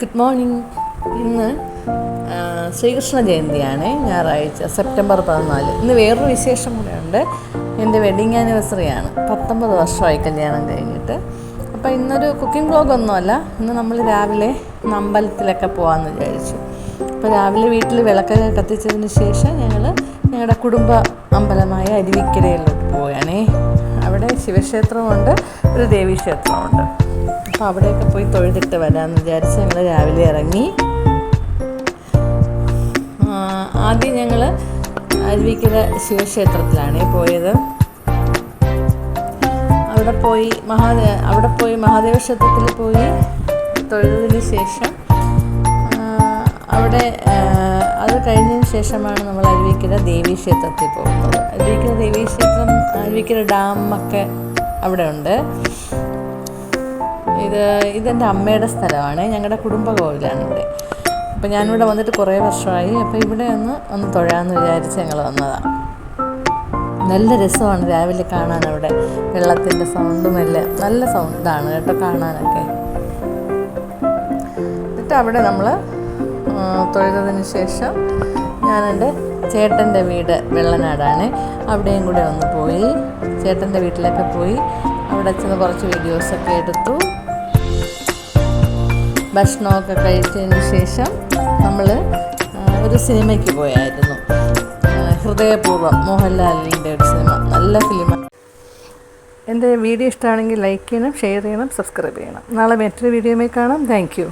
Good morning. ഇന്ന് ശ്രീകൃഷ്ണ ജയന്തിയാണ്, ഞായറാഴ്ച September 14. ഇന്ന് വേറൊരു വിശേഷം കൂടെ ഉണ്ട്. എൻ്റെ വെഡിങ് ആനിവേഴ്സറിയാണ്. 19 വർഷമായി കല്യാണം കഴിഞ്ഞിട്ട്. അപ്പോൾ ഇന്നൊരു കുക്കിംഗ് വ്ളോഗൊന്നുമല്ല. ഇന്ന് നമ്മൾ രാവിലെ അമ്പലത്തിലൊക്കെ പോകാമെന്ന് വിചാരിച്ചു. അപ്പോൾ രാവിലെ വീട്ടിൽ വിളക്കൊക്കെ കത്തിച്ചതിന് ശേഷം ഞങ്ങളുടെ കുടുംബ അമ്പലമായ അരുവിക്കരയിലോട്ട് പോവുകയാണേ. അവിടെ ശിവക്ഷേത്രമുണ്ട്, ഒരു ദേവീക്ഷേത്രമുണ്ട്. അപ്പോൾ അവിടെയൊക്കെ പോയി തൊഴുതിട്ട് വരാമെന്ന് വിചാരിച്ച് ഞങ്ങൾ രാവിലെ ഇറങ്ങി. ആദ്യം ഞങ്ങൾ അരുവിക്കര ശിവക്ഷേത്രത്തിലാണ് പോയത്. അവിടെ പോയി മഹാദേവ ക്ഷേത്രത്തിൽ പോയി തൊഴുതിന് ശേഷം അത് കഴിഞ്ഞതിന് ശേഷമാണ് നമ്മൾ അരുവിക്കര ദേവീക്ഷേത്രത്തിൽ പോകുന്നത്. അരുവിക്കര ദേവീക്ഷേത്രം, അരുവിക്കര ഡാമൊക്കെ അവിടെ ഉണ്ട്. ഇതെൻ്റെ അമ്മയുടെ സ്ഥലമാണ്, ഞങ്ങളുടെ കുടുംബ കോവിലാണ് ഇവിടെ. അപ്പോൾ ഞാനിവിടെ വന്നിട്ട് കുറേ വർഷമായി. അപ്പോൾ ഇവിടെ ഒന്ന് തൊഴാമെന്ന് വിചാരിച്ച് ഞങ്ങൾ വന്നതാണ്. നല്ല രസമാണ് രാവിലെ കാണാൻ. അവിടെ വെള്ളത്തിൻ്റെ സൗണ്ടും എല്ലാം നല്ല സൗണ്ടാണ് കേട്ടോ കാണാനൊക്കെ. എന്നിട്ട് അവിടെ നമ്മൾ തൊഴുതതിന് ശേഷം ഞാൻ എൻ്റെ ചേട്ടൻ്റെ വീട് വെള്ളനാടാണ്, അവിടെയും കൂടെ ഒന്ന് പോയി. ചേട്ടൻ്റെ വീട്ടിലൊക്കെ പോയി അവിടെ ചെന്ന് കുറച്ച് വീഡിയോസൊക്കെ എടുത്തു. ഭക്ഷണമൊക്കെ കഴിച്ചതിന് ശേഷം നമ്മൾ ഒരു സിനിമയ്ക്ക് പോയായിരുന്നു. ഹൃദയപൂർവ്വം, മോഹൻലാലിൻ്റെ ഒരു സിനിമ, നല്ല ഫിലിമാണ്. എൻ്റെ വീഡിയോ ഇഷ്ടമാണെങ്കിൽ ലൈക്ക് ചെയ്യണം, ഷെയർ ചെയ്യണം, സബ്സ്ക്രൈബ് ചെയ്യണം. നാളെ മറ്റൊരു വീഡിയോയിൽ കാണാം. Thank you.